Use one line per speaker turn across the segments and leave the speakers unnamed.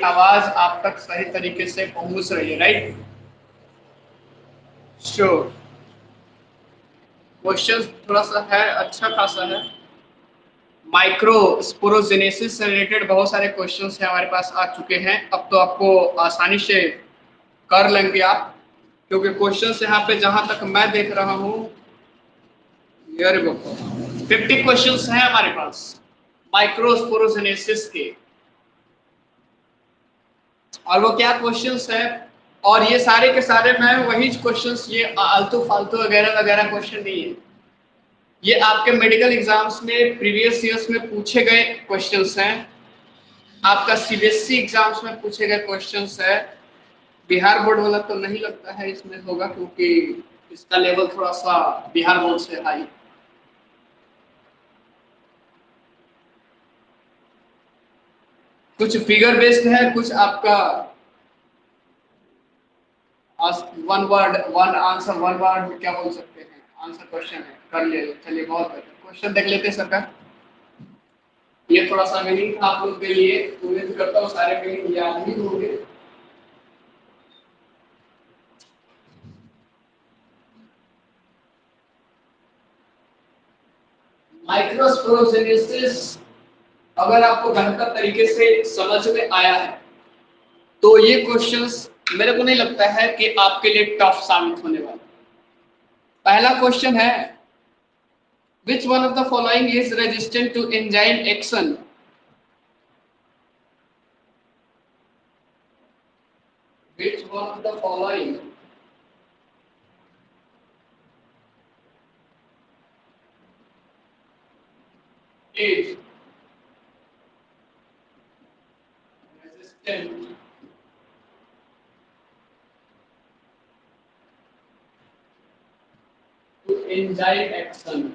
आवाज आप तक सही तरीके से पहुंच रही है, राइट? श्योर। क्वेश्चन थोड़ा सा है, अच्छा खासा है। माइक्रोस्पोरोजेनेसिस से रिलेटेड बहुत सारे क्वेश्चंस हैं हमारे पास आ चुके हैं। अब तो आपको आसानी से कर लेंगे आप, क्योंकि क्वेश्चंस यहाँ पे जहां तक मैं देख रहा हूँ 50 क्वेश्चंस हैं हमारे पास माइक्रोस्पोरोजेनेसिस के। और वो क्या क्वेश्चंस है, और ये सारे के सारे मैं वही क्वेश्चंस, ये आलतू फालतू वगैरह वगैरह क्वेश्चन नहीं है। ये आपके मेडिकल एग्जाम्स में प्रीवियस ईयर्स में पूछे गए क्वेश्चंस हैं, आपका सीबीएसई एग्जाम्स में पूछे गए क्वेश्चंस है। बिहार बोर्ड वाला तो नहीं लगता है इसमें होगा, क्योंकि इसका लेवल थोड़ा सा बिहार बोर्ड से हाई। कुछ फिगर बेस्ड है, कुछ आपका one word one answer, one word क्या बोल सकते हैं, आंसर क्वेश्चन है, कर ले। चलिए बहुत बेहतर, क्वेश्चन देख लेते हैं सरकार। ये थोड़ा सा मीनिंग था आप लोग के लिए, उम्मीद करता हूँ सारे मीनिंग याद ही होंगे। माइक्रोस्पोरोजेनेसिस अगर आपको बेहतर तरीके से समझ में आया है तो ये क्वेश्चंस मेरे को नहीं लगता है कि आपके लिए टफ साबित होने वाला। पहला क्वेश्चन है, which one of the following is resistant to enzyme action? Which one of the following is resistant to enzyme action?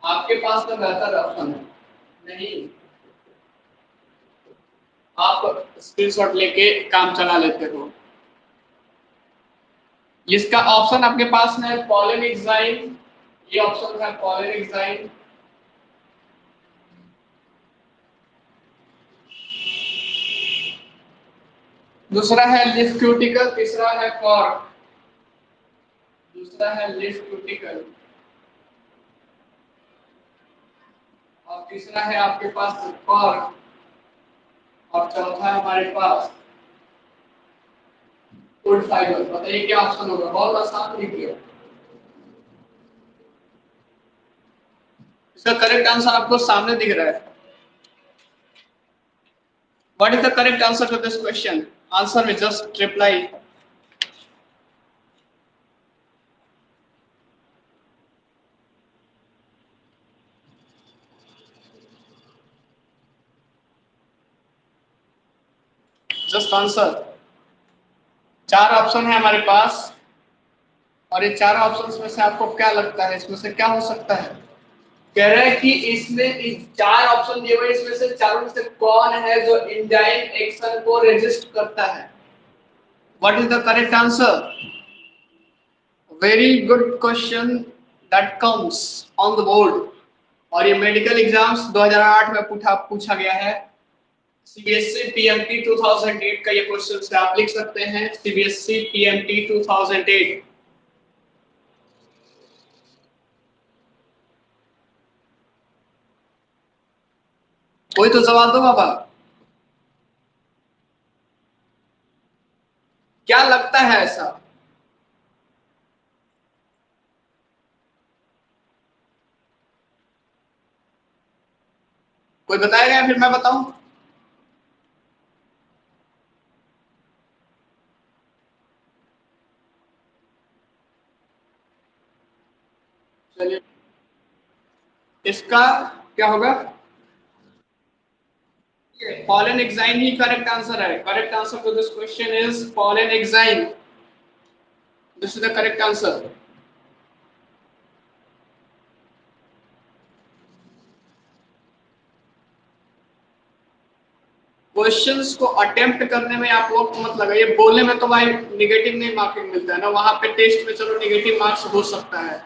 आपके पास तो बेहतर ऑप्शन है, नहीं आप स्क्रीनशॉट लेके काम चला लेते हो। इसका ऑप्शन आपके पास है पॉलन एंजाइम, ये ऑप्शन है पॉलन एंजाइम। दूसरा है लिफ क्यूटिकल, तीसरा है कॉर्क, दूसरा है लिफ क्यूटिकल, और तीसरा है आपके पास कॉर्क, और चौथा है हमारे पास वुड फाइबर। बताइए क्या ऑप्शन होगा? बहुत आसान लिखिए। इसका करेक्ट आंसर आपको सामने दिख रहा है। What is the correct answer to this question? Answer में जस्ट रिप्लाई। Just answer. चार ऑप्शन है हमारे पास, और ये चार ऑप्शंस में से आपको क्या लगता है इसमें से क्या हो सकता है? कह रहा है कि इसमें इस चार ऑप्शन दिए हुए, इसमें से चारों में से कौन है जो एंजाइम एक्शन को रेजिस्ट करता है? What is the correct answer? Very good question that comes on the board. और ये मेडिकल एग्जाम्स 2008 में पूछा गया है। सीबीएसई पीएमटी 2008 का ये क्वेश्चन से आप लिख सकते हैं, सीबीएसई पीएमटी 2008। कोई तो जवाब दो बाबा, क्या लगता है ऐसा? कोई बताएगा या फिर मैं बताऊं? चलिए, इसका क्या होगा? पॉलन एग्जाइम ही करेक्ट आंसर है। Correct answer to this question is pollen exine. This is the correct answer. Questions को अटेम्प्ट करने में आप लोग मत लगाइए, बोलने में तो भाई निगेटिव नहीं मार्किंग मिलता है ना, वहां पे टेस्ट में चलो निगेटिव मार्क्स हो सकता है,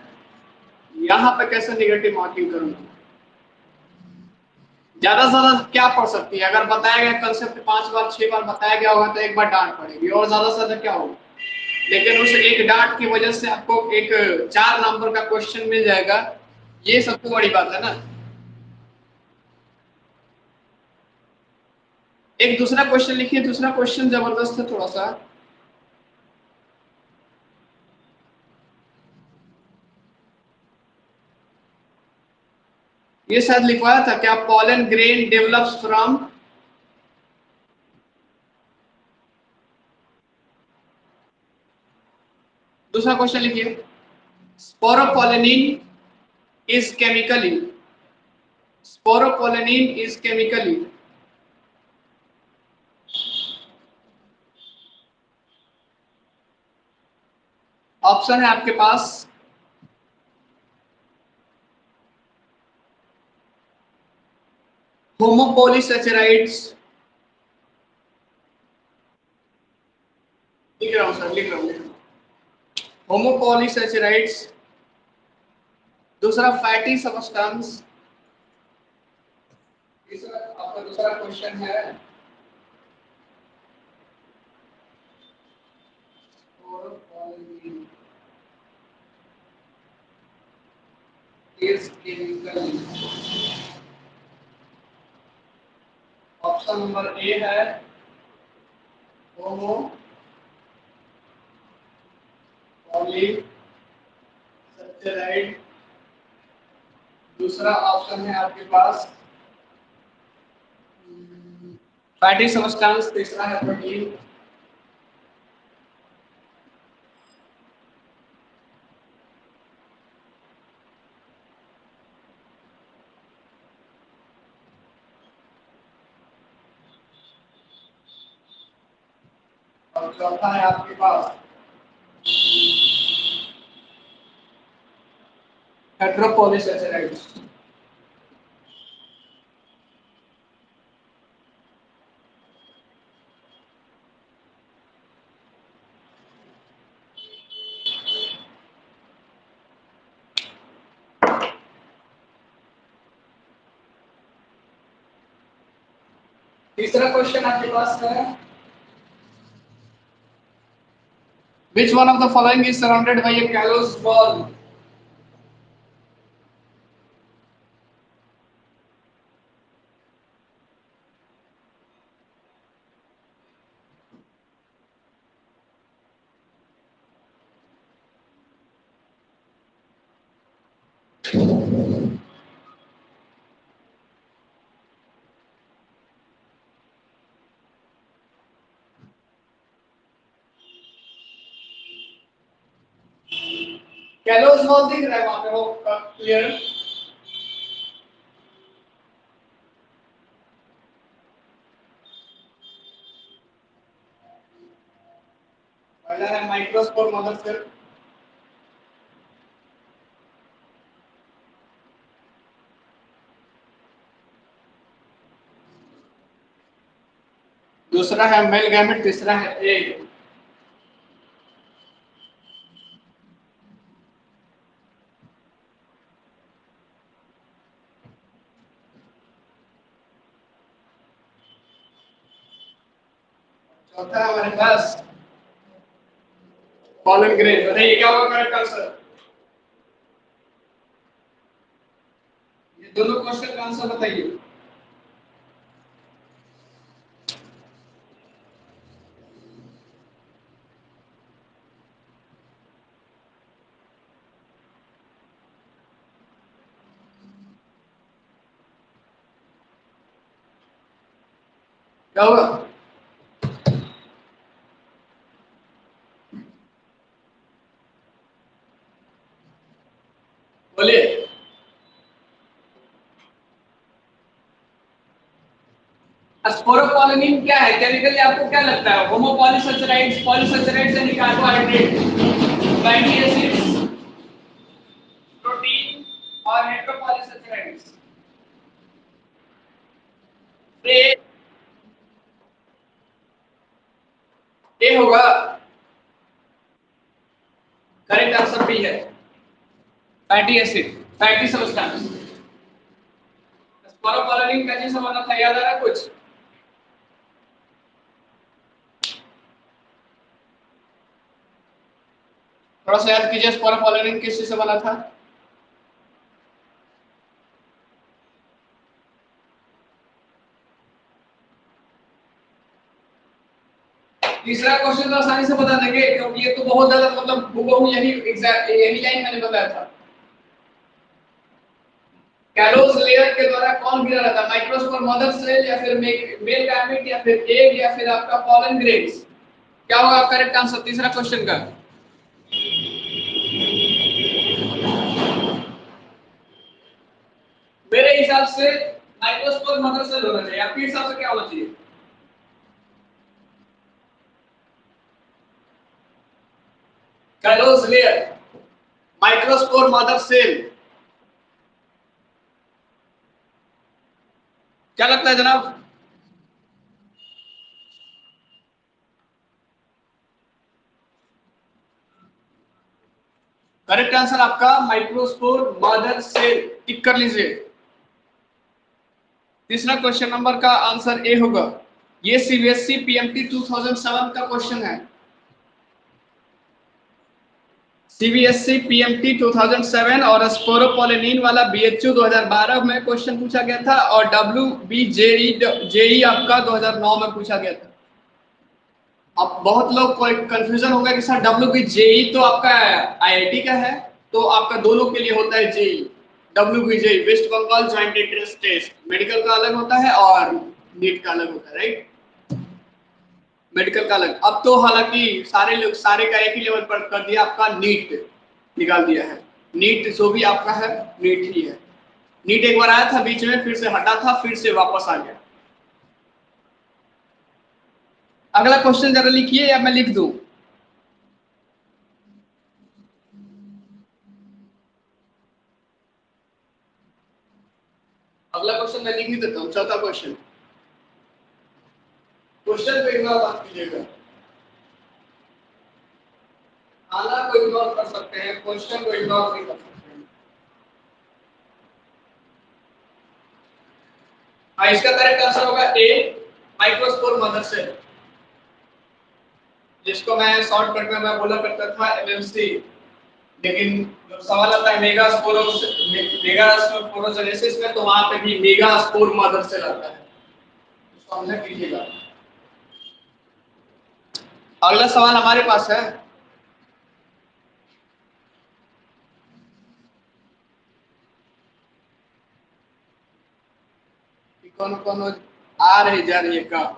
यहाँ पे कैसे निगेटिव मार्किंग करूंगा? ज्यादा से ज्यादा क्या पढ़ सकती है? अगर बताया गया कंसेप्ट 5 बार 6 बार बताया गया होगा तो एक बार डांट पड़ेगी, और ज्यादा से ज्यादा क्या होगा। लेकिन उस एक डांट की वजह से आपको एक 4 नंबर का क्वेश्चन मिल जाएगा, ये सबसे बड़ी बात है ना। एक दूसरा क्वेश्चन लिखिए, दूसरा क्वेश्चन जबरदस्त है थोड़ा सा। ये शायद लिखवाया था क्या, पॉलन ग्रेन डेवलप्स फ्रॉम। दूसरा क्वेश्चन लिखिए, sporopollenin is chemically, sporopollenin is chemically. Option है आपके पास, होमोपोलीसेचेराइड्स, लिख रहा हूं सर, लिख रहा हूं, लिख रहा हूं। होमोपोलीसेचेराइड्स, दूसरा फैटी सबस्टेंस, तीसरा आपका दूसरा क्वेश्चन है is chemically. Option number A है होमो पॉलीसेचेराइड, दूसरा ऑप्शन है आपके पास फैटी सबस्टेंस, तीसरा है प्रोटीन। और चौथा है आपके पास हेटेरोपॉलीसेचेराइड्स। तीसरा क्वेश्चन आपके पास है, which one of the following is surrounded by a callous ball? Callus ball दिख रहा है वहां पे वो क्लियर? पहला है माइक्रोस्कोप मदरसेल, दूसरा है मेल गैमेट, तीसरा है एग। चौथा है हमारे पास पॉलन ग्रेन। बताइए क्या होगा करेक्ट आंसर? ये दोनों क्वेश्चन का आंसर बताइए। क्या होगा? बोलिए। स्पोरोपोलेनिन क्या है केमिकली, आपको क्या लगता है? होमोपॉलीसेचेराइड्स, पॉलीसेचेराइड्स यानी कार्बोहाइड्रेट, फैटी एसिड्स, प्रोटीन और हेटेरोपॉलीसेचेराइड्स। ए, ए होगा। करेक्ट आंसर बी है, fatty acid, fatty substance. Sporopollenin का चीज बना था, याद आ रहा कुछ? थोड़ा सा याद कीजिए, स्पोरोपोलेनिन किस चीज से बना था? तीसरा क्वेश्चन तो आसानी से बता देंगे क्योंकि ये तो बहुत ज्यादा मतलब हूबहू यही एग्जैक्ट यही लाइन मैंने बताया था। कैलोस लेयर के द्वारा कौन गिरा रहता है? माइक्रोस्पोर, मदर सेल, या फिर मेल गैमेट, या फिर एग, या फिर आपका पॉलन ग्रेन्स? क्या होगा आपका करेक्ट आंसर तीसरा क्वेश्चन का? मेरे हिसाब से माइक्रोस्पोर, मदर सेल होना चाहिए। आपके हिसाब से क्या होना चाहिए? Callose layer, microspore, mother cell, क्या लगता है जनाब? करेक्ट आंसर आपका माइक्रोस्पोर, मदर सेल, टिक कर लीजिए। तीसरा क्वेश्चन नंबर का आंसर ए होगा। ये सीबीएसई पीएमटी 2007 का क्वेश्चन है। सीबीएसई पीएमटी 2007 और स्पोरोपोलेनिन वाला बीएचयू 2012 में क्वेश्चन पूछा गया था, और डब्ल्यूबीजेई जेई आपका 2009 में पूछा गया था। अब बहुत लोग को कंफ्यूजन होगा कि सर डब्ल्यूबीजेई तो आपका आईआईटी का है, तो आपका दोनों के लिए होता है JEE. WBJEE West Bengal joint entrance test, medical का अलग होता है और नीट का अलग होता है, राइट? मेडिकल का अलग। अब तो हालांकि सारे लोग सारे का एक ही लेवल पर कर दिया, आपका नीट निकाल दिया है। नीट जो भी आपका है नीट ही है। नीट एक बार आया था बीच में, फिर से हटा था, फिर से वापस आ गया। अगला क्वेश्चन जरा लिखिए या मैं लिख दूं? अगला क्वेश्चन मैं लिख ही देता हूं, चौथा क्वेश्चन। क्वेश्चन पे इग्नोर मत कीजिएगा, आना को इग्नोर कर सकते हैं, क्वेश्चन को इग्नोर नहीं कर सकते हैं। हाँ, इसका करेक्ट आंसर होगा ए, माइक्रोस्पोर मदर सेल, जिसको मैं शॉर्टकट में मैं बोला करता था एमएमसी। लेकिन जब सवाल आता है मेगास्पोरोजेनेसिस में, तो वहां पे भी मेगास्पोर मदर सेल आता है, तो समझा कीजिएगा। अगला सवाल हमारे पास है। कौन कौन आ रही जा रही है का?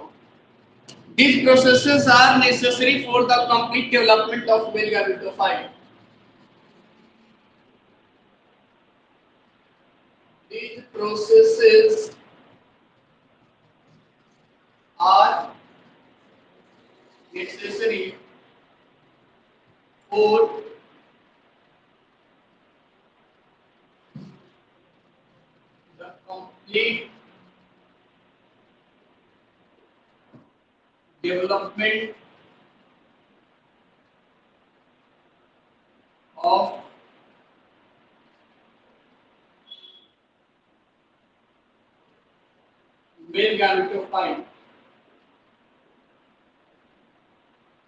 These processes are necessary for the complete development of male gametophyte. These processes are necessary for the complete development of male gametophyte।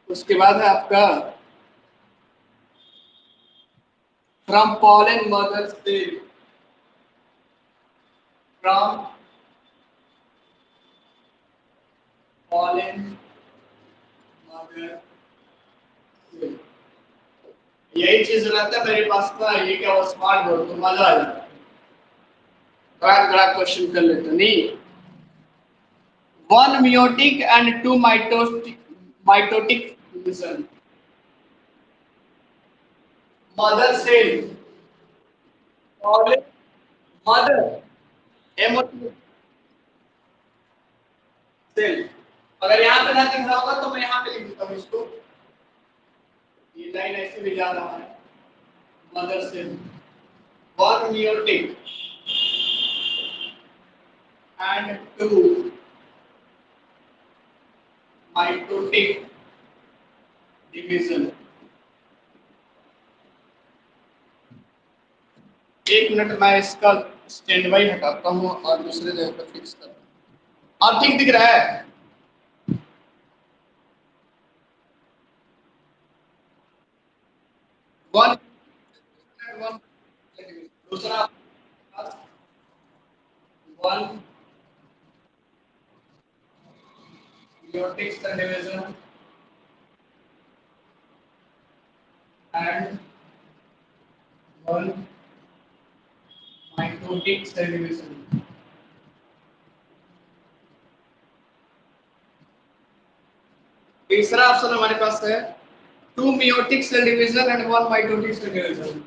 उसके बाद है आपका from pollen mother cell, from pollen mother cell। यही चीज रहता है मेरे पास का, ये क्या वो स्मार्ट बोर्ड, तो मजा आ जाता है। बड़ा क्वेश्चन कर लेते नहीं। One meiotic and two mitotic division. Mother cell, pollen mother, hemotic cell। अगर यहाँ पे ना दिख रहा होगा तो मैं यहाँ पे लिख देता हूँ इसको, ये लाइन ऐसे भी जा रहा है। Mother cell, one meiotic and two mitotic division। एक मिनट मैं इसका स्टैंड बाई हटाता हूँ और दूसरे जगह पर फिक्स करता हूँ। अब ठीक दिख रहा है? वन वन दूसरा one meiotic cell division and one mitotic cell division। तीसरा ऑप्शन हमारे पास है to meiotic cell division and one mitotic cell division।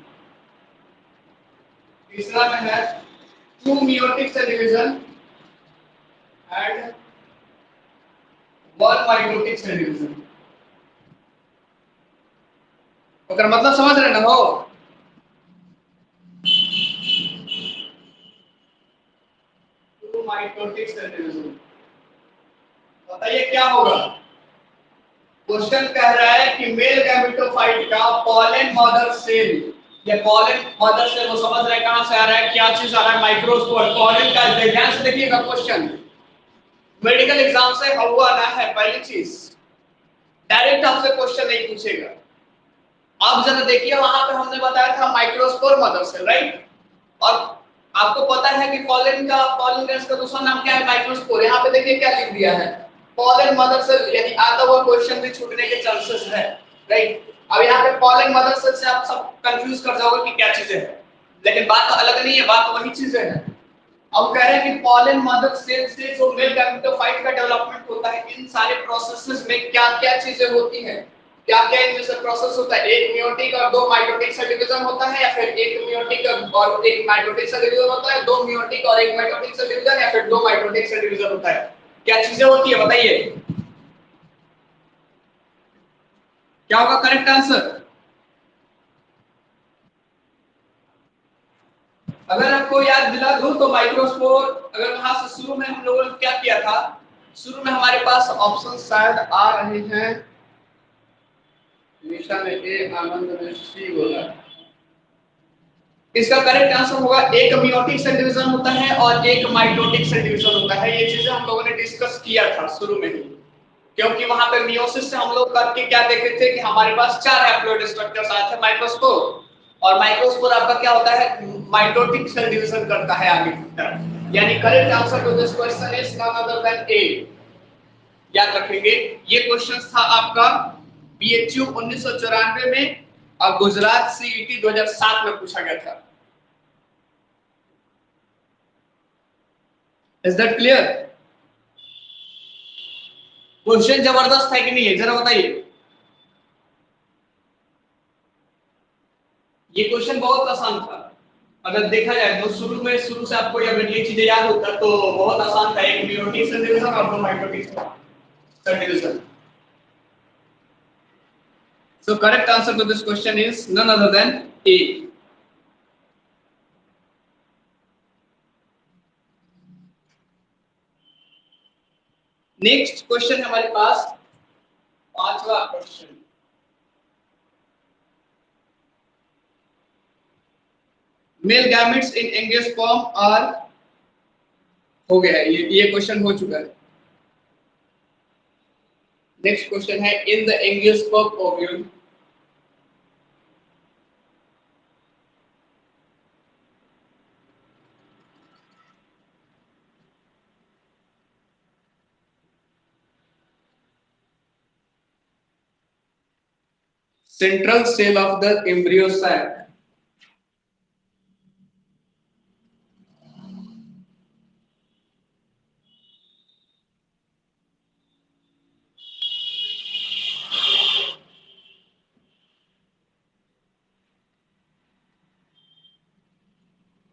तीसरा में है to meiotic cell division and one mitotic cell division। अगर मतलब समझ रहे ना हो? टू mitotic cell division बताइए क्या होगा? क्वेश्चन कह रहा है कि मेल गैमेटोफाइट का पॉलन मदर सेल या पॉलन मदर सेल, वो समझ रहे हैं कहां से आ रहा है, क्या चीज आ रहा है? माइक्रोस्पोर। पॉलन का ध्यान से देखिएगा, क्वेश्चन मेडिकल एग्जाम से हुआ ना है। पहली चीज, डायरेक्ट आपसे क्वेश्चन नहीं पूछेगा। आप जरा देखिए, वहां पे हमने बताया था माइक्रोस्पोर मदर सेल, राइट? और आपको पता है कि पॉलन गैस का दूसरा नाम क्या है? माइक्रोस्पोर। यहाँ पे देखिए क्या लिख दिया है, पॉलन मदर सेल, यानी आता हुआ क्वेश्चन भी छूटने के चांसेस है, राइट? अब यहाँ पे पॉलन मदर सेल से आप सब कंफ्यूज कर जाओगे कि क्या चीजें हैं, लेकिन बात तो अलग नहीं है, बात तो वही चीजें हैं। अब कह रहे हैं कि पॉलन मदर सेल से जो मेल गैमेटोफाइट का डेवलपमेंट होता है, इन सारे प्रोसेसेस में क्या क्या चीजें होती हैं, क्या क्या इनमें से प्रोसेस होता है? एक मियोटिक और दो माइटोटिक सेल डिवीजन होता है, या फिर एक मियोटिक और एक माइटोटिक सेल डिवीजन होता है, दो मियोटिक और एक माइटोटिक सेल डिवीजन, या फिर दो माइटोटिक सेल डिवीजन होता है? क्या चीजें होती है बताइए, क्या होगा करेक्ट आंसर? अगर आपको याद दिला दूं तो माइक्रोस्पोर, अगर वहां से शुरू में हम लोगों ने क्या किया था, शुरू में हमारे पास ऑप्शन शायद आ रहे हैं, निशा ने ए, आनंद ने सी बोला। इसका करेक्ट आंसर होगा एक मियोटिक सेल डिवीजन होता है और एक माइटोटिक सेल डिवीजन होता है। ये चीजें हम लोगों ने डिस्कस किया था शुरू में ही, क्योंकि वहां पे मियोसिस से हम लोग करके क्या देखे थे कि हमारे पास चार हैप्लॉइड स्ट्रक्चर्स आए थे माइक्रोस्पोर, और माइक्रोस्पोर आपका क्या होता है? माइटोटिक सेल डिवीजन करता है आगे की तरफ। यानी correct answer to this question is none other than A. याद रखेंगे, ये क्वेश्चन था आपका बीएचयू 1994 में और गुजरात सीईटी 2007 में पूछा गया था। Is that clear? क्वेश्चन जबरदस्त है कि नहीं है, जरा बताइए। ये क्वेश्चन बहुत आसान था, अगर देखा जाए तो शुरू से आपको अगर ये चीजें याद होता तो बहुत आसान था। एक मियोटिक सेल डिवीजन और दो mitotic cell division. So correct answer to this question is none other than A. Next question हमारे पास पांचवा question, male gametes in angiosperm are, हो गया है, ये क्वेश्चन हो चुका है। नेक्स्ट क्वेश्चन है in the angiosperm ovule central cell of the embryo sac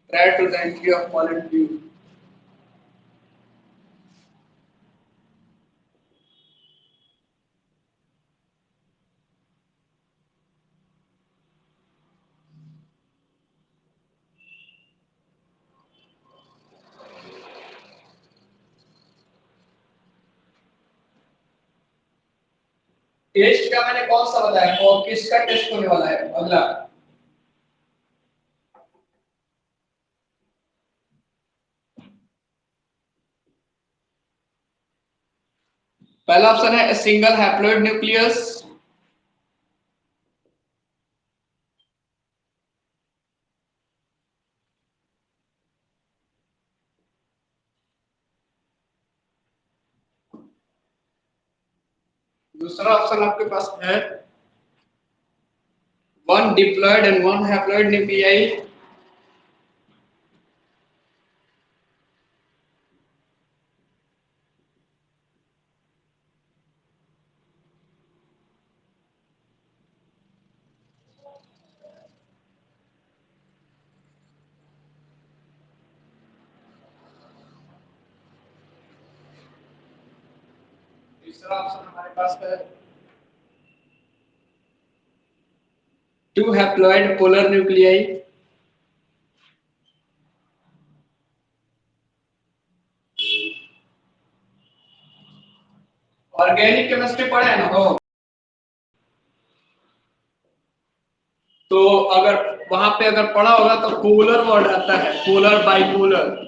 prior to the entry of pollen tube। Test का मैंने कौन सा बताया और किसका टेस्ट होने वाला है अगला? पहला ऑप्शन है सिंगल हैप्लॉइड न्यूक्लियस, दूसरा ऑप्शन आपके पास है one diploid and one haploid nuclei, तीसरा ऑप्शन हमारे पास है two haploid polar nuclei. Organic chemistry पढ़े ना हो तो अगर वहां पे अगर पढ़ा होगा तो पोलर वर्ड आता है, polar bipolar.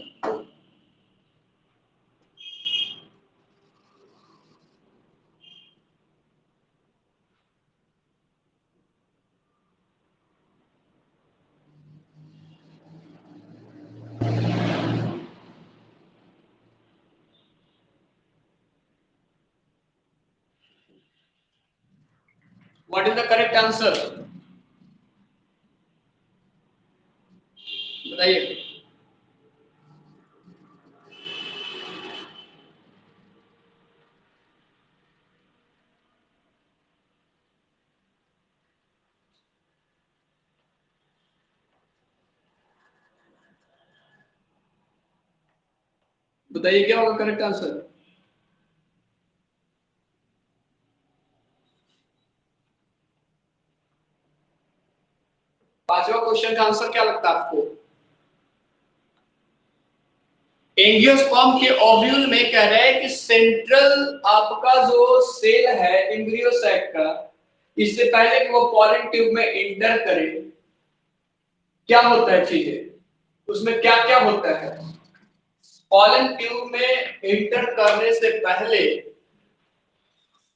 What is the correct answer बताइए। बताइए क्या होगा करेक्ट आंसर। पांचवा क्वेश्चन का आंसर क्या लगता है आपको। एंजियोस्पर्म के ओव्यूल में कह रहे हैं कि सेंट्रल आपका जो सेल है एम्ब्रियो सैक का, इससे पहले कि वो पॉलन ट्यूब में इंटर करे क्या होता है चीजें, उसमें क्या क्या होता है। पॉलन ट्यूब में इंटर करने से पहले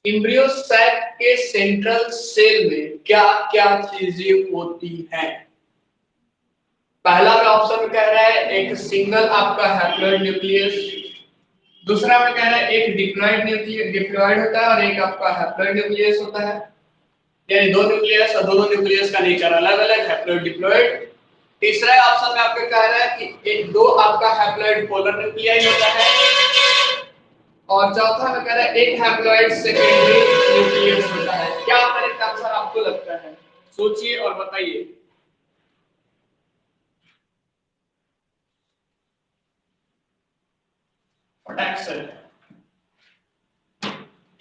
एम्ब्रियो सैक के सेंट्रल सेल में क्या क्या चीजें होती हैं। पहला में ऑप्शन में कह रहा है एक सिंगल आपका हैप्लॉइड न्यूक्लियस, दूसरा में कह रहा है एक डिप्लॉइड न्यूक्लियस डिप्लॉइड होता है और एक आपका हैप्लॉइड न्यूक्लियस होता है, यानी दो न्यूक्लियस और दोनों न्यूक्लियस का नेचर अलग अलग, हैप्लॉइड डिप्लॉइड। तीसरा ऑप्शन में आपको कह रहा है कि एक दो आपका हैप्लॉइड पोलर न्यूक्लियाई होता है, और चौथा में कह रहा है एक हैप्लॉइड सेकेंडरी न्यूक्लियस होता है। क्या करेक्ट आंसर आपको लगता है, सोचिए और बताइए। फटाक से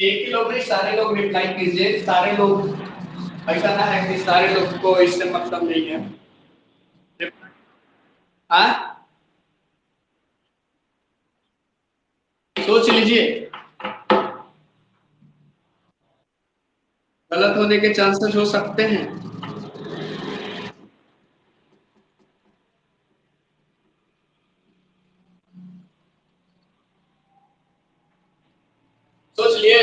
एक ही लोग नहीं, सारे लोग रिप्लाई कीजिए, सारे लोग, ऐसा ना है कि सारे लोग को इससे मतलब नहीं है। हाँ सोच लीजिए, गलत होने के चांसेस हो सकते हैं। सोच लिए,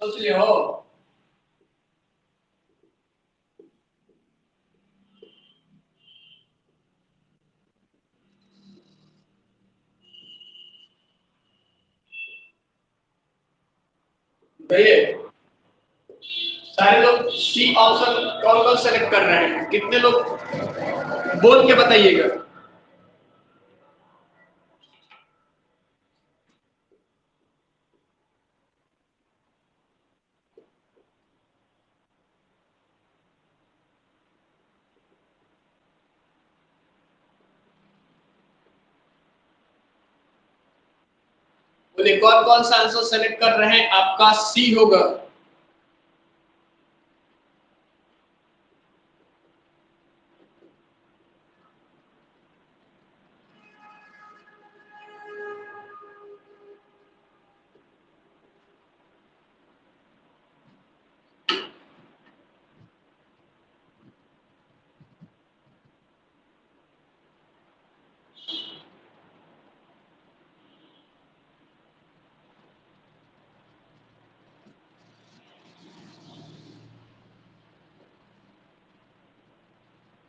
सोच लिए हो। बताइए, सारे लोग सी ऑप्शन कौन कौन सेलेक्ट कर रहे हैं, कितने लोग बोल के बताइएगा। बोले कौन कौन सा आंसर सेलेक्ट कर रहे हैं, आपका सी होगा।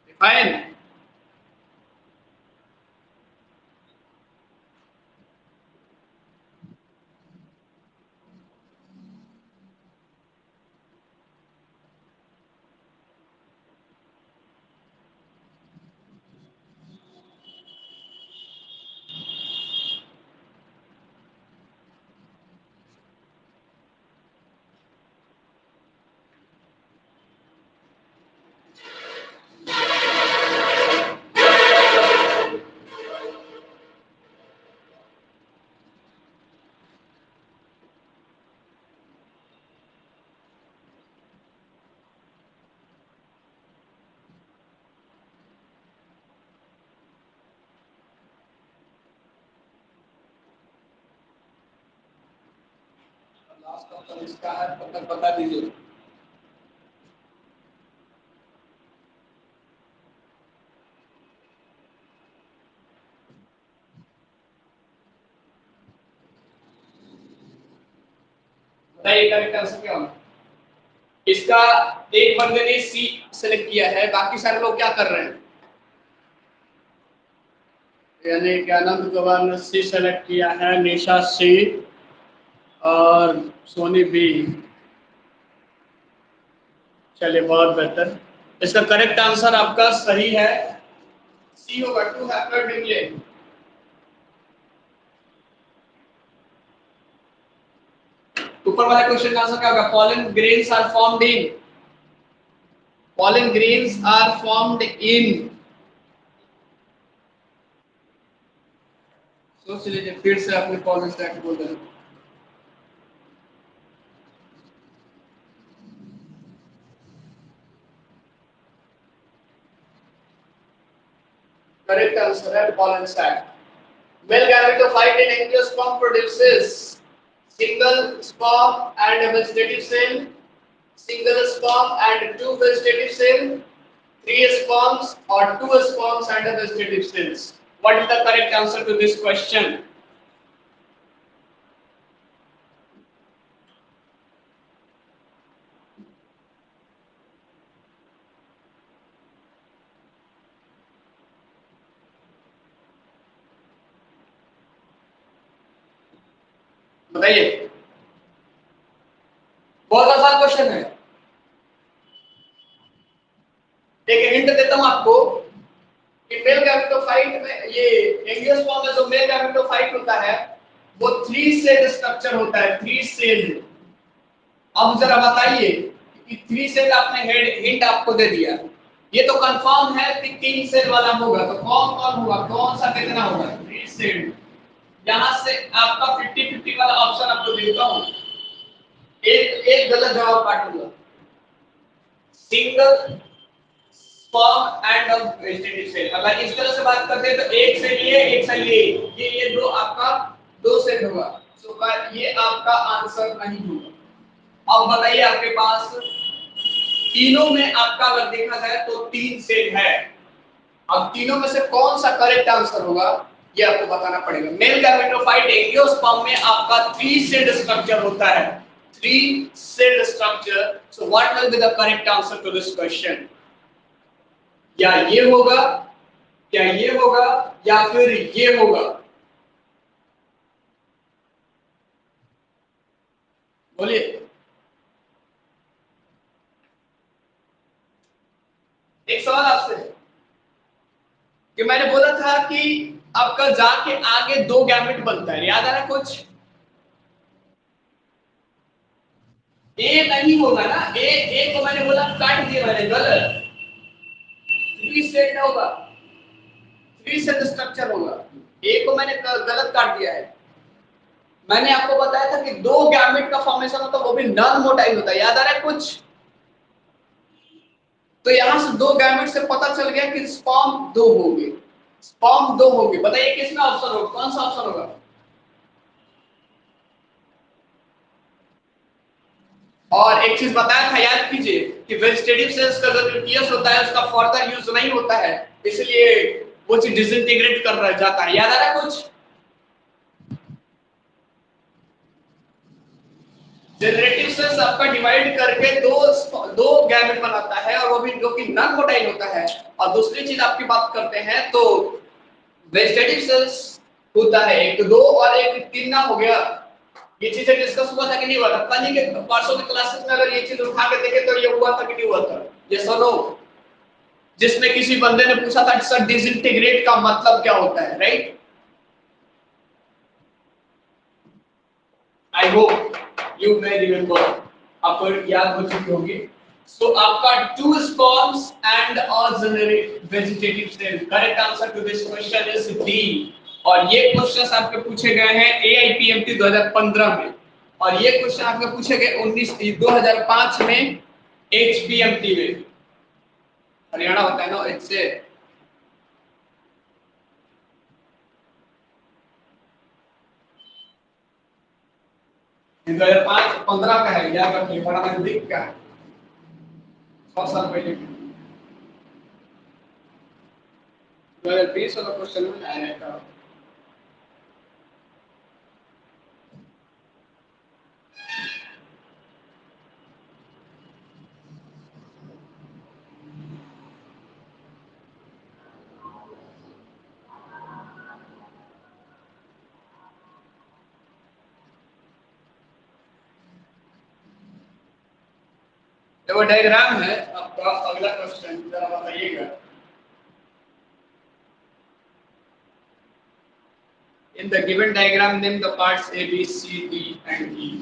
डिफाइन। लास्ट ऑप्शन इसका है, तब तक बता दीजिए। बताइए करेक्ट आंसर क्या होगा इसका। एक बंदे ने सी सेलेक्ट किया है, बाकी सारे लोग क्या कर रहे हैं? यानी कि आनंद गवार ने सी सेलेक्ट किया है, निशा सी और सोनी बी। चलिए बहुत बेहतर। इसका करेक्ट आंसर आपका सही है, सी होगा, टू हैप्पी इंग्लैंड। ऊपर वाले क्वेश्चन का आंसर क्या होगा? pollen grains are formed in, pollen grains are formed in, सोच लीजिए फिर से अपने pollen sac बोल दें। करेक्ट आंसर है pollen sac। Male gametophyte in angiosperm produces single sperm and a vegetative cell, single sperm and two vegetative cells, three sperms or two sperms and a vegetative cells. What is the correct answer to this question? बताइए, बहुत आसान question है। एक hint देता हूं आपको कि male gametophyte में, ये एंजियोस्पर्म में जो मेल गैमेटोफाइट होता है वो थ्री सेल स्ट्रक्चर होता है, थ्री सेल। अब जरा बताइए कि थ्री सेल आपने हिंट आपको दे दिया, ये तो कंफर्म है कि तीन सेल वाला होगा, तो कौन कौन होगा, कौन सा कितना होगा? Three cell. यहां से आपका 50-50 वाला ऑप्शन आपको देता हूं, एक एक गलत जवाब काटूंगा। Single sperm and a vegetative cell. अगर इस तरह से बात करते हैं तो एक सेल ये, एक सेल ये दो आपका दो सेल होगा, सो ये आपका आंसर नहीं होगा। अब बताइए आपके पास तीनों में आपका अगर देखा जाए तो तीन सेल है, अब तीनों में से कौन सा करेक्ट आंसर होगा ये आपको बताना पड़ेगा। मेल गैमेटोफाइट एंजियोस्पर्म में आपका थ्री सेल स्ट्रक्चर होता है, three cell structure. So what will be the correct answer to this question? या ये होगा, क्या ये होगा, या फिर ये होगा? बोलिए। एक सवाल आपसे कि मैंने बोला था कि आपका जाके आगे दो गैमेट बनता है, याद आ रहा कुछ? ए नहीं होगा ना, ए को मैंने बोला काट दिया मैंने, गलत। थ्री सेट होगा, थ्री सेट स्ट्रक्चर होगा, ए को मैंने गलत काट दिया है। मैंने आपको बताया था कि दो गैमेट का फॉर्मेशन होता है, वो भी नॉन मोटाइल होता है, याद आ रहा है कुछ? तो यहां से दो गैमेट से पता चल गया कि स्पर्म दो होंगे, स्पर्म दो होंगे। बताइए किसमें ऑप्शन होगा, कौन सा ऑप्शन होगा? और एक चीज बताया था, याद कीजिए कि वेजिटेटिव सेल्स का जो न्यूक्लियस होता है उसका फर्दर यूज नहीं होता है, इसलिए वो चीज डिसइंटीग्रेट कर रहा जाता है। याद आ रहा है कुछ? जनरेटिव सेल्स आपका डिवाइड करके दो गैमेट बनाता है, और वो भी जो कि नॉन मोटाइल होता है। और दूसरी चीज आपकी बात करते हैं तो वेजिटेटिव सेल्स होता है एक दो और एक तीन ना हो गया। ये चीजें डिस्कस हुआ था कि नहीं हुआ था? कल के परसों के क्लासेस में अगर ये चीज उठा के देखे तो ये हुआ था कि नहीं हुआ था? यस और नो? जिसमें किसी बंदे ने पूछा था सर डिसइंटीग्रेट का मतलब क्या होता है, right? I hope you may remember, आपको याद हो चुकी होगी। सो आपका two sperms and a generic vegetative cell, correct answer to this question is D. और ये क्वेश्चंस आपके पूछे गए हैं एआईपीएमटी 2015 में, और ये क्वेश्चन आपके पूछे गए 2005 में एचपीएमटी में। हरियाणा होता है ना एच से। 2005-15 का है, याद रखिए, बड़ा नजदीक का है, 100 साल पहले। 2020 वाला क्वेश्चन में आया था। वो डायग्राम है आपका, अगला क्वेश्चन जरा बताइएगा। In the given diagram, name the parts A, B, C, D, and E.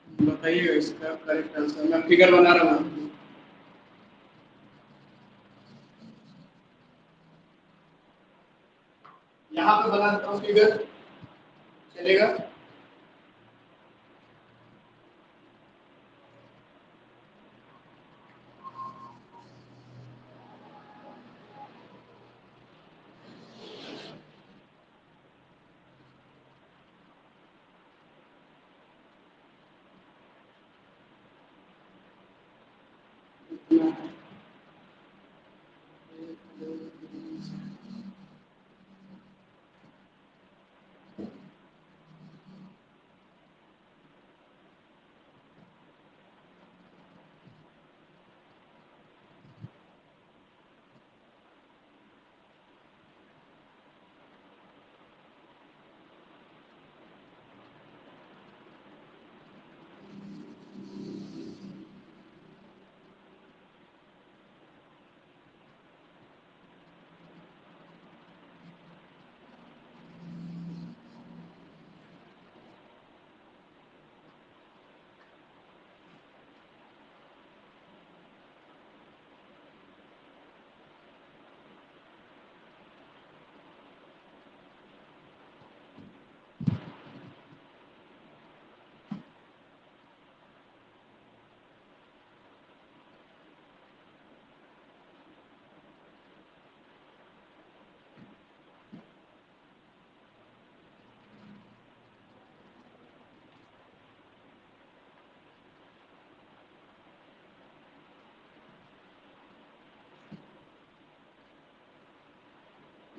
बताइएगा इसका करेक्ट आंसर। मैं फिगर बना रहा हूँ, यहाँ पे बना देता हूँ फिगर, चलेगा?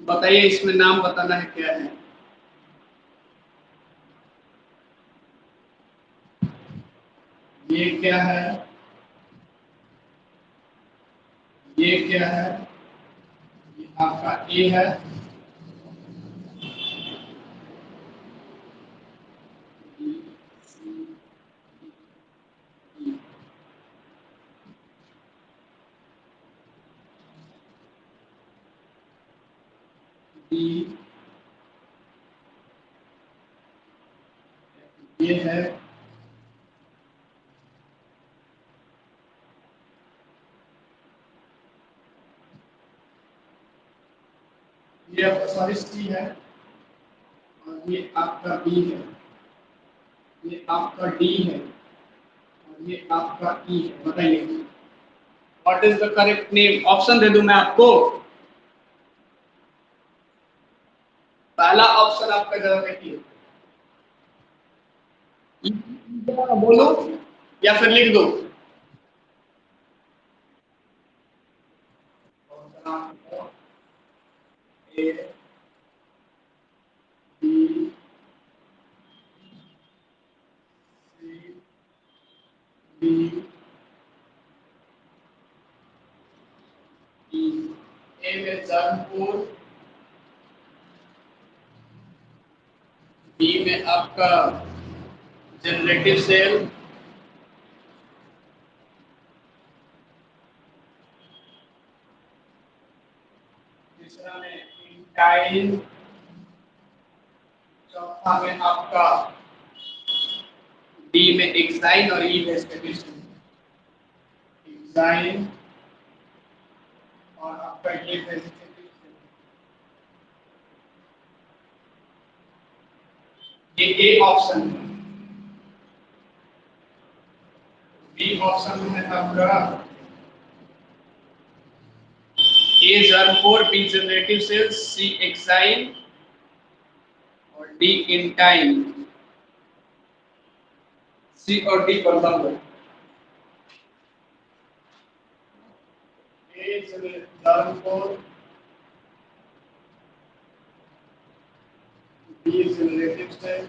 बताइए इसमें नाम बताना है क्या है? ये क्या है? ये क्या है? ये आपका ए है, डी ये है, ये आपका सॉरी सी है, और ये आपका बी है, ये आपका डी है, ये आपका ई है, बताइए what is the correct name. Option दे दूं मैं आपको। पहला ऑप्शन आपका जरा देखिए, बोलो या फिर लिख दो। A B C B E. ए में जौनपुर, बी में आपका जनरेटिव सेल, तीसरा में इंटाइल, चौथा में आपका डी में एक्साइन और ई में स्टेटिस्टिक। एक्साइन और आपका ये वेजिटेटिव सेल। ये ए ऑप्शन है। बी ऑप्शन में आपका ए जर्मपोर, बी जनरेटिव सेल, सी एक्साइन और डी इंटाइन। सी और डी पर दम है। ए जर्मपोर, बी जनरेटिव सेल,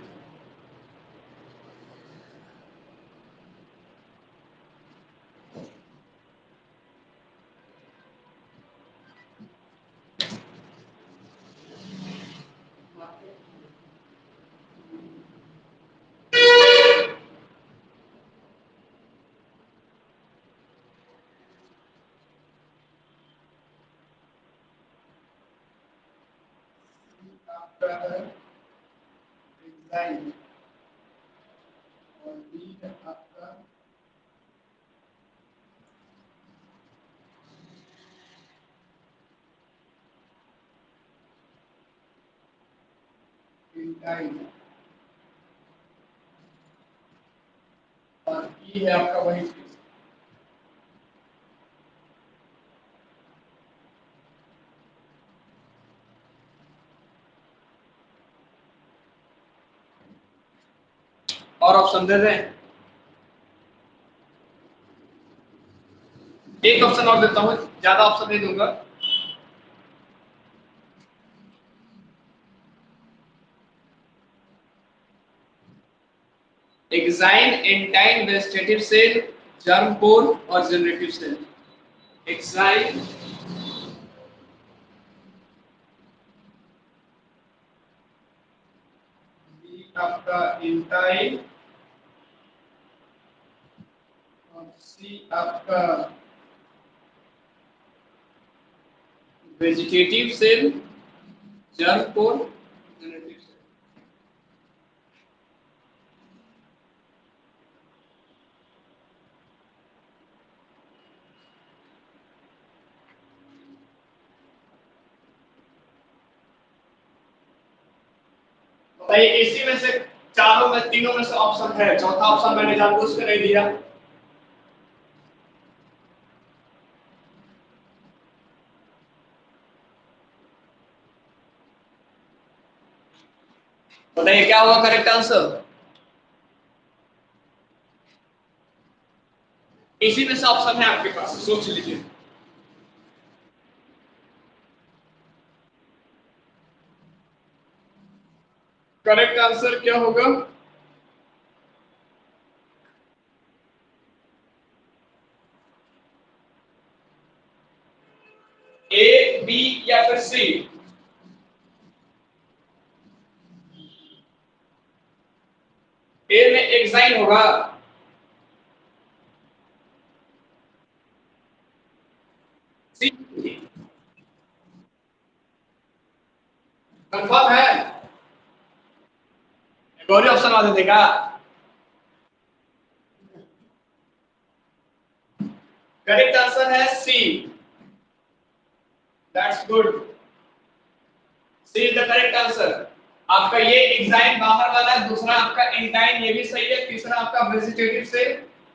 आपका है एक्साइन और डी है आपका इंटाइन और ई है आपका वही चीज। और ऑप्शन दे दें, एक ऑप्शन और देता हूं, ज्यादा ऑप्शन नहीं दूंगा। Exine, intine, vegetative cell, germ pore और जनरेटिव सेल। एक्साइन, बी आपका इंटाइन और सी आपका vegetative cell, germ pore, generative cell. बताइए इसी में से चारों में, तीनों में से ऑप्शन है, चौथा ऑप्शन मैंने जानबूझ के नहीं दिया। बताइए क्या होगा करेक्ट आंसर। इसी में से ऑप्शन है आपके पास, सोच लीजिए। करेक्ट आंसर क्या होगा? ए, बी या फिर सी। ए में एक्साइन होगा। सी कंफर्म है? एक और ऑप्शन आ देगा। करेक्ट आंसर है C. That's good. C is the correct answer. आपका ये एक्साइन बाहर वाला है, दूसरा आपका एंटाइन, ये भी सही है, तीसरा आपका वेजिटेटिव से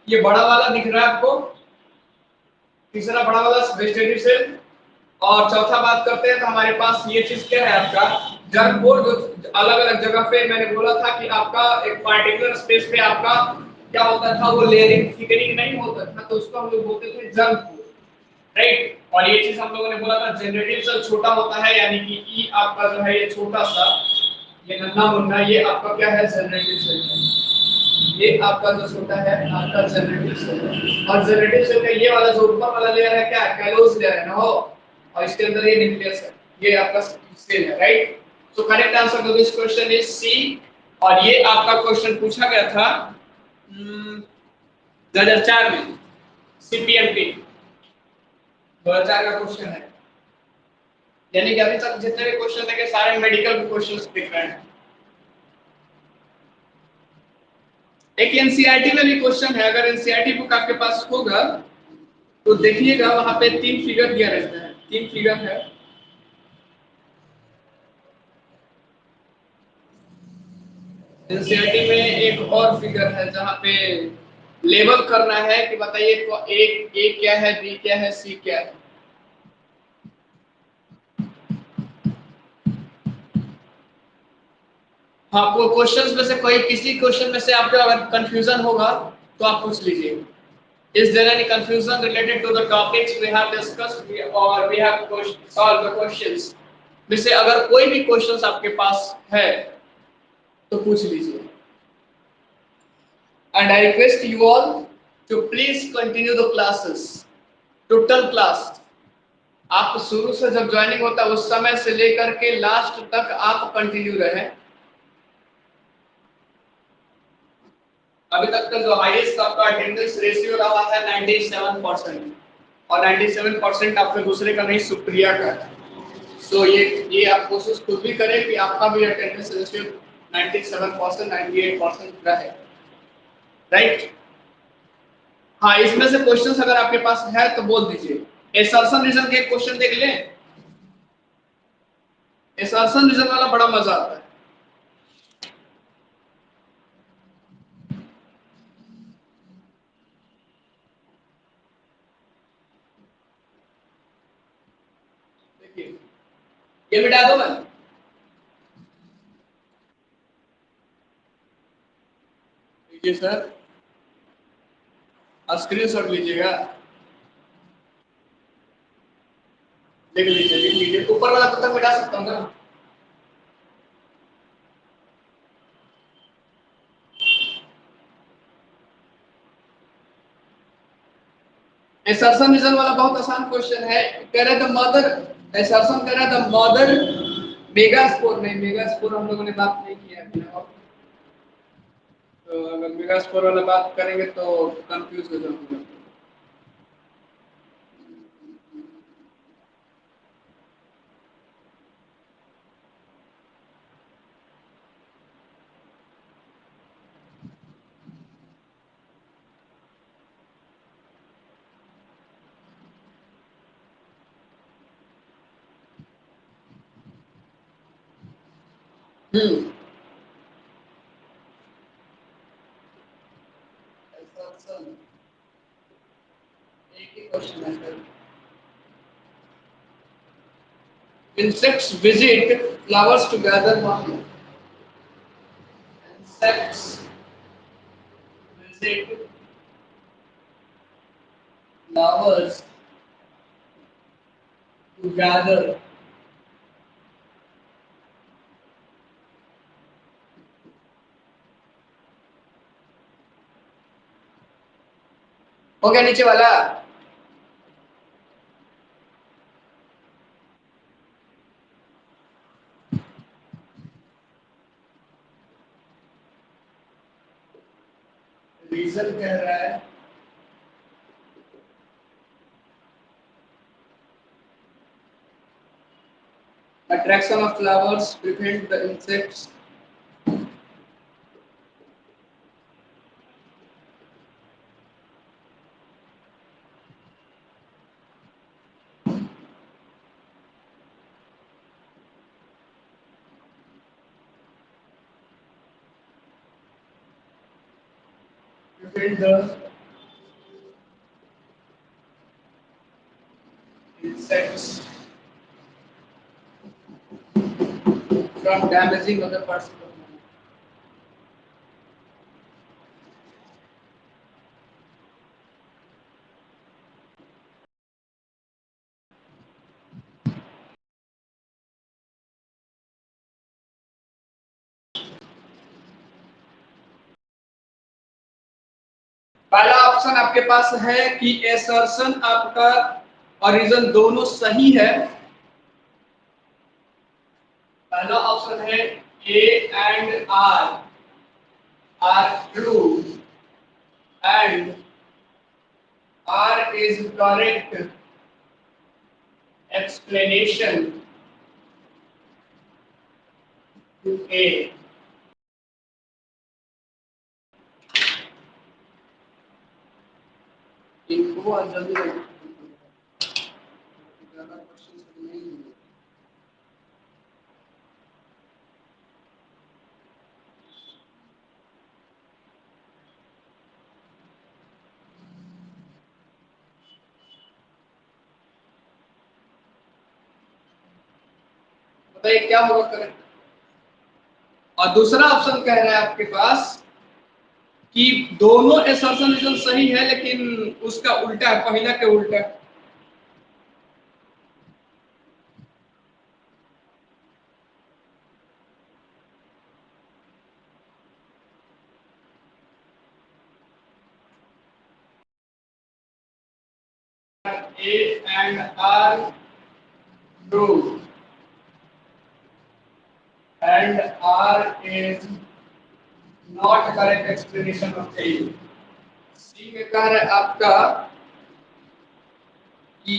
ये बड़ा वाला दिख रहा है आपको, तीसरा बड़ा वाला वेजिटेटिव सेल। और चौथा बात करते हैं तो हमारे पास ये चीज क्या है आपका जर्म पोर, जो अलग अलग जगह पे मैंने बोला था कि आपका एक पार्टिकुलर स्पेस पे आपका क्या होता था, वो लेयरिंग थिकनिंग नहीं होता था, तो उसको हम लोग बोलते थे जर्म पोर, राइट। और ये चीज हम लोगों ने बोला था जनरेटिव सेल छोटा होता है, यानी कि ई आपका जो है ये छोटा सा, ये नन्हा मुन्ना, ये आपका क्या है जनरेटिव सेल है। ये आपका जो छोटा है आपका जनरेटिव सेल है। और जनरेटिव सेल का ये वाला जो ऊपर वाला लेयर है क्या है, कैलोस लेयर है ना हो, और इसके अंदर ये न्यूक्लियस है, ये आपका सेल है, right. So correct answer to this question is C. और ये आपका क्वेश्चन पूछा गया था 2004 में, सीपीएमटी 2004 का क्वेश्चन है। यानी कि अभी तक जितने भी क्वेश्चन देखे सारे मेडिकल क्वेश्चंस दिख रहे हैं। एक एनसीईआरटी में भी क्वेश्चन है, अगर एनसीईआरटी बुक आपके पास होगा तो देखिएगा वहां पे 3 फिगर दिया रहता है, 3 फिगर है। एनसीईआरटी में एक और फिगर है जहां पे लेबल करना है कि बताइए तो एक ए क्या है, बी क्या है, सी क्या है। हाँ, वो क्वेश्चंस में से कोई किसी क्वेश्चन में से आपको अगर कंफ्यूजन होगा तो आप पूछ लीजिए। Is there any confusion related to the topics we have discussed or we have solved the questions? में से अगर कोई भी क्वेश्चंस आपके पास है तो पूछ लीजिए। And I request you all to please continue the classes, total class। आप शुरू से जब ज्वाइनिंग होता है उस समय से लेकर के लास्ट तक आप कंटिन्यू रहे। अभी तक का जो हाईएस्ट आपका अटेंडेंस रेशियो रहा है 97%, और 97% आपके दूसरे का नहीं, सुप्रिया का है। सो ये आप कोशिश खुद भी करें कि आपका भी अटेंडेंस रेशियो 97% 98% रहे, राइट। हाँ, इसमें से क्वेश्चंस अगर आपके पास है तो बोल दीजिए। एसर्शन रीजन के क्वेश्चन देख लें। एसर्शन रीजन वाला बड़ा मजा आता है। देखिए ये मिटा दो मैं, देखिए सर, स्क्रीनशॉट लीजिएगा, लिख लीजिए। ऊपर वाला तो तक मिटा सकता हूँ ना। एसर्शन रीजन वाला बहुत आसान क्वेश्चन है। कह रहे थे मदर, एसर्शन कह रहा था मदर मेगास्पोर, नहीं मेगास्पोर हम लोगों ने बात नहीं किया है अभी। तो अगर मेगास्पोर वाला बात करेंगे तो कंफ्यूज हो जाऊंगा। हम्म, एसर्शन एक ही क्वेश्चन है sir. Insects visit flowers to gather honey. Insects visit flowers to gather। हो गया नीचे वाला। रीजन कह रहा है attraction of flowers prevent the insects prevent the from damaging other parts of the plant. पहला ऑप्शन आपके पास है कि एसर्शन आपका और रीजन दोनों सही है। पहला ऑप्शन है A and R true and R is correct explanation to A. इनको आज जल्दी बताइए क्या होगा करेक्ट। और दूसरा ऑप्शन कह रहा है आपके पास कि दोनों एसर्शन सही है लेकिन उसका उल्टा है, पहला के उल्टा। A and R true and R is not correct explanation of A. C में कह रहा है आपका कि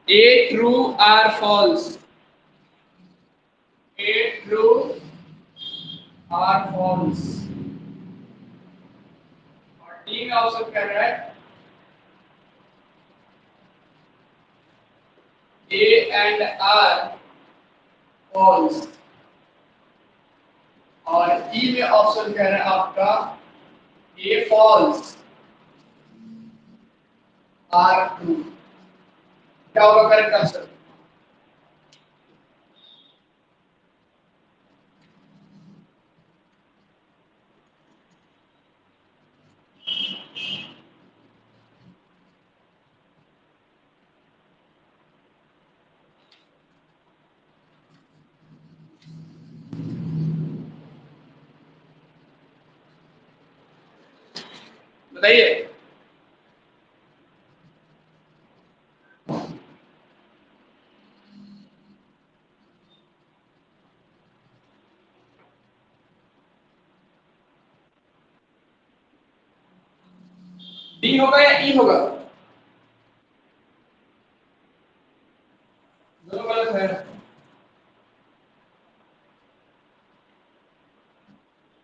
A true R false, A true R false। और D में ऑप्शन कह रहा है A and R false। और E में ऑप्शन कह रहा है आपका A false R true। क्या होगा करेक्ट आंसर? बताइए। डी होगा या ई होगा? दोनों गलत है।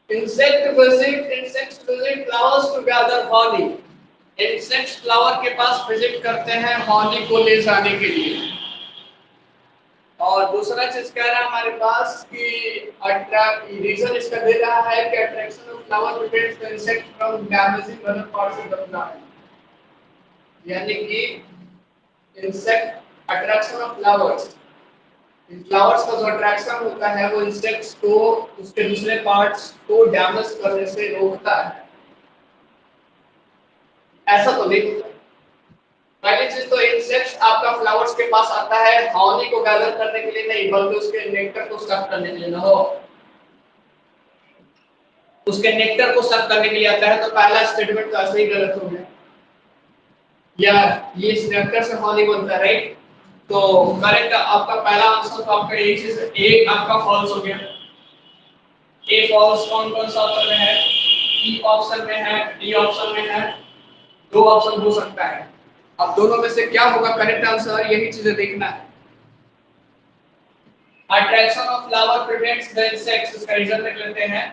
insects visit flowers to gather honey। Insects flower के पास विजिट करते हैं हॉनी को ले जाने के लिए। और दूसरा चीज कह रहा है हमारे पास कि अट्रैक्ट रीजन इसका दे रहा है कि attraction of flower prevents the insect from damaging other parts of the plant. यानी कि insect attraction of flowers, flowers का जो अट्रैक्शन होता है वो इंसेक्ट्स को उसके दूसरे पार्ट्स को डैमेज करने से रोकता है। ऐसा तो नहीं होता। पहली चीज तो इंसेक्ट्स आपका फ्लावर्स के पास आता है हॉनी को गैदर करने के लिए नहीं, बल्कि उसके नेक्टर को सक करने के लिए। ना हो, उसके नेक्टर को सक करने के लिए आता है। तो पहला स्टेटमेंट तो ऐसे ही गलत हो गया। या ये इस नेक्टर से हॉनी बनता है, राइट? तो करेक्ट आपका पहला आंसर तो आपका यही चीज है, ए आपका फॉल्स हो गया। ए फॉल्स कौन कौन सा ऑप्शन में है? ई ऑप्शन में है, डी ऑप्शन में है, दो ऑप्शन हो सकता है। अब दोनों में से क्या होगा करेक्ट आंसर, यही चीजें देखना है। Attraction of flower prevents the insects, इसका रीजन देख लेते हैं।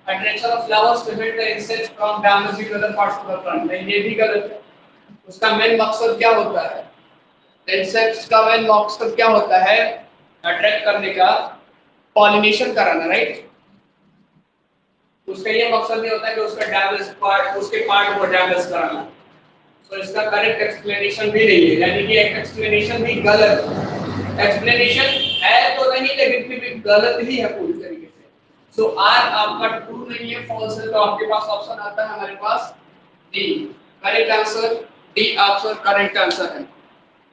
Attraction of flowers prevent the insects from damaging other parts of the plant. नहीं, ये भी गलत है। उसका मेन मकसद क्या होता है? इंसेक्ट्स का मेन मकसद क्या होता है? अट्रैक्ट करने का, पॉलिनेशन कराना, राइट? उसका ये मकसद नहीं होता कि उसका डैमेज पार्ट, उसके पार्ट को डैमेज कराना। तो इसका करेक्ट एक्सप्लेनेशन भी नहीं है, यानी कि एक एक्सप्लेनेशन भी गलत है। एक्सप्लेनेशन है तो नहीं नहीं लेकिन फिर भी गलत ही है पूरी तरीके से। सो आर आपका ट्रू नहीं है, फॉल्स है, तो आपके पास ऑप्शन आता है हमारे पास D. Correct answer D option correct answer है।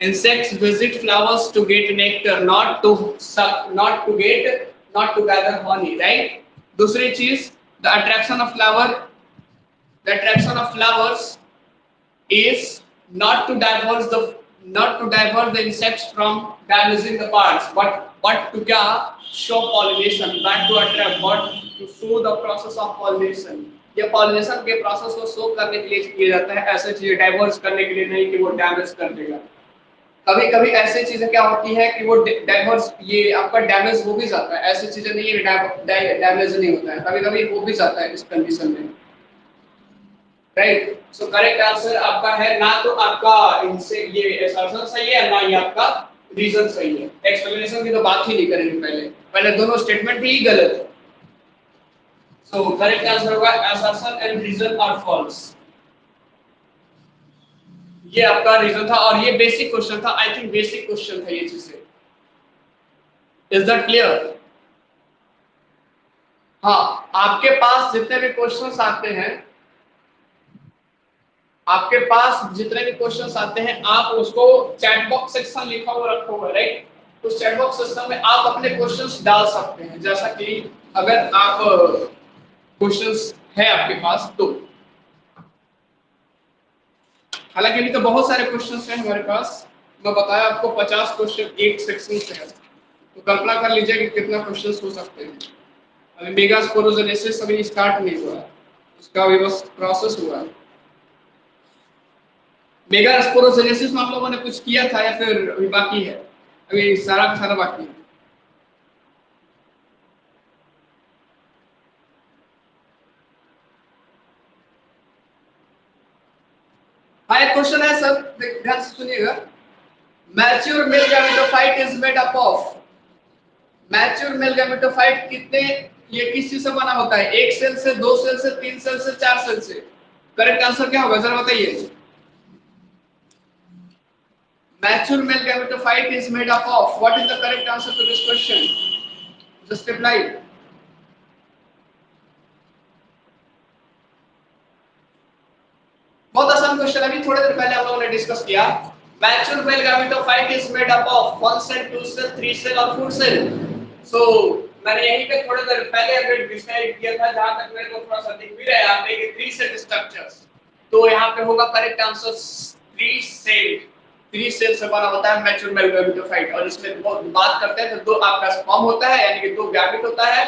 Insects visit flowers to get nectar, not to suck, not to gather honey, right? दूसरी चीज, the attraction of flower, the attraction of flowers is not to divert the insects from damaging the parts, but to क्या show pollination, not to attract, but to show the process of pollination. ये pollination के process को show करने के लिए किया जाता है, ऐसे चीजें डाइवर्स करने के लिए नहीं कि वो डैमेज कर देगा। कभी कभी ऐसी चीजें क्या होती है कि वो डाइवर्स ये आपका डैमेज हो भी जाता है, ऐसी चीजें नहीं है डैमेज नहीं होता है, कभी कभी हो भी जाता है इस कंडीशन में, राइट। सो करेक्ट आंसर आपका है ना, तो आपका इनसे ये असर्शन सही है ना, ये आपका रीजन सही है। एक्सप्लेनेशन की तो बात ही नहीं करेंगे, पहले पहले दोनों स्टेटमेंट ही गलत है। सो करेक्ट आंसर होगा assertion and reason R false. ये आपका रीजन था और ये बेसिक क्वेश्चन था, आई थिंक बेसिक क्वेश्चन था ये चीजें। Is that clear? हाँ, आपके पास जितने भी क्वेश्चंस आते हैं, आपके पास जितने भी क्वेश्चंस आते हैं, आप उसको चैट बॉक्स सेक्शन लिखा हुआ रखो हुआ, राइट? उस चैट बॉक्स सेक्शन में आप अपने क्वेश्चंस डाल सकते हैं, जैसा कि अगर आप क्वेश्चंस है आपके पास तो। हालांकि अभी तो बहुत सारे क्वेश्चंस हैं हमारे पास, मैं बताया आपको 50 क्वेश्चन एक सेक्शन से है, तो कल्पना कर लीजिए कि कितना क्वेश्चंस हो सकते हैं। अभी मेगा स्पोरोजेनेसिस अभी स्टार्ट नहीं हुआ है, उसका अभी बस प्रोसेस हुआ है। मेगा स्पोरोजेनेसिस में आप लोगों ने कुछ किया था या फिर अभी बाकी है? अभी सारा का सारा बाकी है। हाँ, एक क्वेश्चन है सर, ध्यान से सुनिएगा। Mature male gametophyte is made up of, mature male gametophyte कितने, ये किस चीज से बना होता है? एक सेल से, दो सेल से, तीन सेल से, चार सेल से? करेक्ट आंसर क्या होगा जरा बताइए। Mature male gametophyte is made up of, what is the correct answer to this question? Just reply. बहुत आसान क्वेश्चन, अभी थोड़ी देर पहले हम लोगों ने डिस्कस किया। Mature male gametophyte is made up of 1 cell, 2 cell, 3 cell और 4 सेल। सो मैंने यहीं पे थोड़ी देर पहले अभी डिसाइड किया था, जहां तक मेरे को थोड़ा सा दिख भी रहा है यहाँ पे कि 3 सेल स्ट्रक्चर्स, तो यहाँ पे होगा करेक्ट आंसर 3 सेल। 3 सेल से बना होता है मैच्योर मेल गैमेटोफाइट, और इसमें बात करते हैं तो दो आपका स्पर्म होता है, यानी कि 2 गैमेट होता है,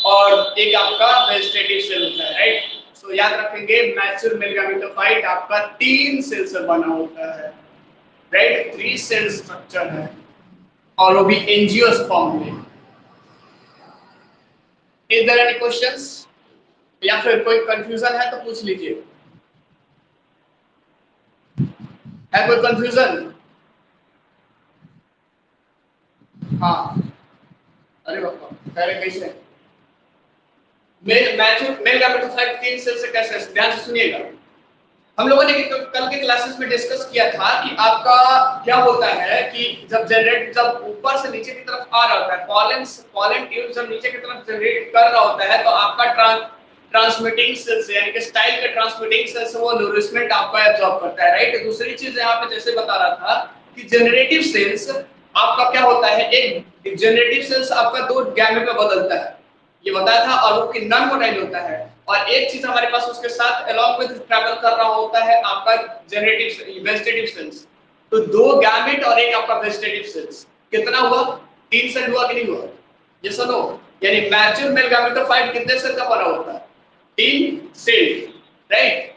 और एक आपका वेजिटेटिव सेल होता है, राइट? तो याद रखेंगे मैच्योर मेल गैमेटोफाइट आपका 3 सेल से बना होता है, राइट? 3 सेल स्ट्रक्चर है, और वो भी एंजियोस्पर्म में। इज देयर एनी क्वेश्चंस या फिर कोई कंफ्यूजन है तो पूछ लीजिए। है कोई कंफ्यूजन? हाँ, अरे बाबा, पहले कैसे मेल गैमेटोफाइट 3 सेल से कैसे? ध्यान से सुनिएगा। हम लोगों ने कल के क्लासेस में डिस्कस किया था कि आपका क्या होता है कि जब ऊपर से नीचे की तरफ आ रहा होता है, पॉलन ट्यूब जब नीचे की तरफ जनरेट कर रहा होता है, तो आपका ट्रांसमिटिंग सेल्स यानी कि स्टाइल के ट्रांसमिटिंग सेल्स वो नूरिशमेंट आपका एब्जॉर्ब करता है, राइट? दूसरी चीज यहाँ पे जैसे बता रहा था कि जनरेटिव सेल्स आपका क्या होता है, एक जनरेटिव सेल्स आपका 2 गैमेट में बदलता है, ये बताया था, और वो कि नॉन मोटाइल होता है। और एक चीज हमारे पास उसके साथ अलोंग विद ट्रैवल कर रहा होता है आपका जनरेटिव वेजिटेटिव सेल्स। तो 2 गैमेट और एक आपका वेजिटेटिव सेल्स, कितना हुआ? 3 सेल हुआ कि नहीं हुआ? यस और नो? यानी मैच्योर मेल गैमेटोफाइट कितने सेल का बना होता है? 3 सेल, राइट?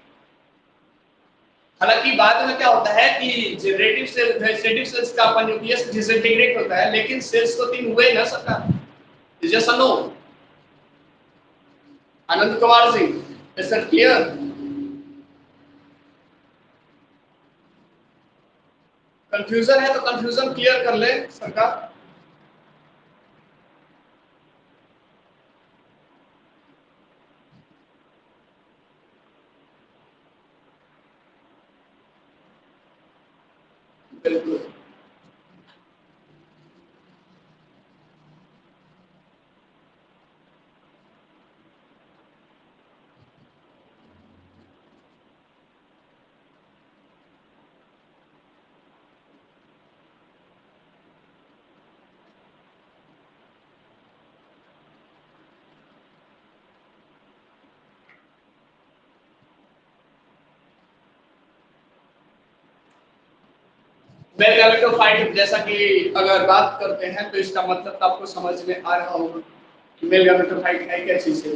हालांकि बाद में क्या होता है कि जनरेटिव सेल वेजिटेटिव सेल्स का अपन न्यूक्लियस डिसइंटीग्रेट होता है, लेकिन सेल्स तो 3 हुए ना सका। यस और no? Anand Kumar Singh, is that clear? Confusion है तो कंफ्यूजन क्लियर कर ले सरकार। बिल्कुल। मेल गैमेटोफाइट जैसा कि अगर बात करते हैं तो इसका मतलब तो आपको समझ में आ रहा होगा कि मेल गैमेटोफाइट है क्या चीज है।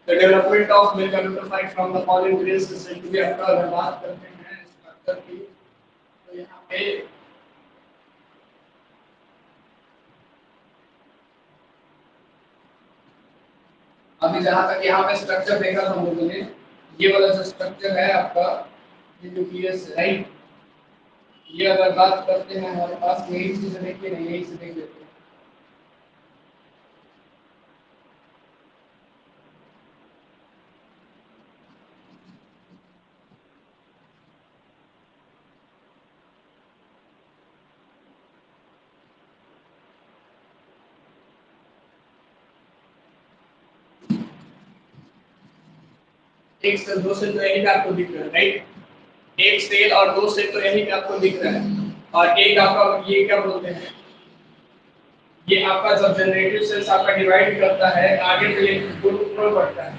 The development of male gametophyte from the pollen grains is said to be, अगर बात करते हैं स्ट्रक्चर की तो यहाँ पे अभी जहां तक यहाँ पे स्ट्रक्चर देखा था हम लोगों ने, ये वाला जो स्ट्रक्चर है आपका ये न्यूक्लियस है, राइट। ये अगर बात करते हैं हमारे पास यही चीज देखिए, नहीं यही से देख लेते हैं। एक सेल दो सेल तो यही पे आपको दिख रहा है, राइट। एक सेल और दो सेल तो यही पे आपको दिख रहा है। और एक आपका ये क्या बोलते हैं, ये आपका जब जनरेटिव सेल्स आपका डिवाइड करता है आगे तो ये दो टुकड़ों में बढ़ता है।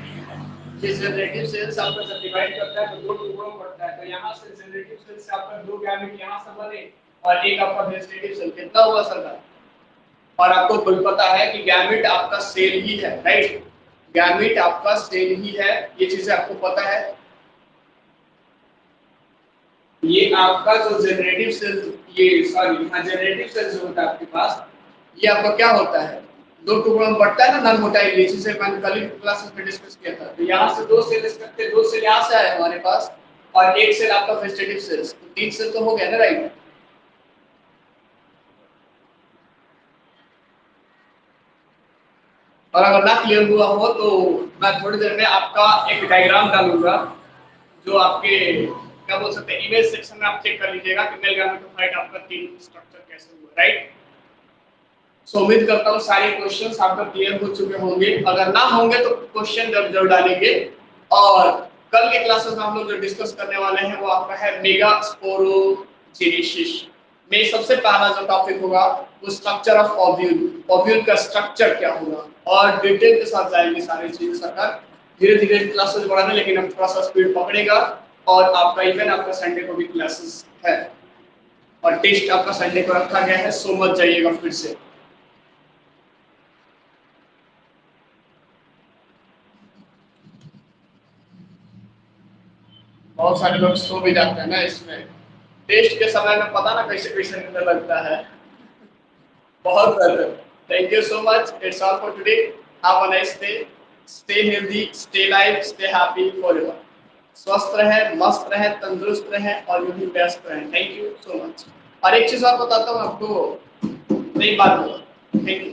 ये जनरेटिव सेल्स आपका जब डिवाइड करता है तो दो टुकड़ों में बढ़ता है। तो यहाँ से जनरेटिव सेल्स से आपका दो गैमेट यहाँ से बने और एक आपका वेजिटेटिव सेल, कितना हुआ सरदार। और आपको खुद पता है कि गैमेट आपका सेल ही है, राइट। गैमेट आपका सेल ही है, ये चीजें आपको पता है। ये आपका जो जनरेटिव सेल, ये सॉरी हाँ जनरेटिव सेल जो होता है आपके पास, ये आपका क्या होता है, दो टुकड़ों में बढ़ता है ना, नन मोटाइल, ये चीजें मैंने कल ही क्लासेस में डिस्कस किया था। तो यहाँ से दो सेल इसके, दो सेल यहाँ से आए हमारे पास और एक सेल आपका वेजिटेटिव सेल्स, तो तीन सेल तो हो गया ना, राइट। और अगर ना क्लियर हुआ हो तो मैं थोड़ी देर में आपका एक डायग्राम डालूंगा जो आपके क्या बोल सकते हैं इमेज सेक्शन में आप चेक कर लीजिएगा कि मेल गैमेटोफाइट आपका तीन स्ट्रक्चर कैसे हुआ, राइट। सो उम्मीद करता हूँ सारे क्वेश्चंस आपका क्लियर हो चुके होंगे। अगर ना होंगे तो क्वेश्चन जरूर डालेंगे। और कल के क्लासेस में हम लोग जो डिस्कस करने वाले हैं वो आपका है मेगास्पोरोजेनेसिस में सबसे पहला जो टॉपिक होगा वो स्ट्रक्चर ऑफ ओव्यूल, ओव्यूल का स्ट्रक्चर क्या होगा और डिटेल के साथ जाएंगे सारी चीजें। सरकार धीरे धीरे क्लासेस बढ़ाने, लेकिन अब थोड़ा सा स्पीड पकड़ेगा। और आपका इवन आपका संडे को भी क्लासेस है और टेस्ट आपका संडे को रखा गया है, सो मत जाइएगा फिर से। बहुत सारे लोग सो भी जाते हैं ना इसमें, टेस्ट के समय में पता ना कैसे कैसे नींद लगता है। बहुत बेहतर। Thank you so much, it's all for today. Have a nice day, stay healthy, stay live, stay happy forever. स्वस्थ रहे, मस्त रहे, तंदुरुस्त रहे और यूं ही व्यस्त रहे। Thank you so much. और एक चीज और बताता हूँ आपको, नई बात, थैंक यू।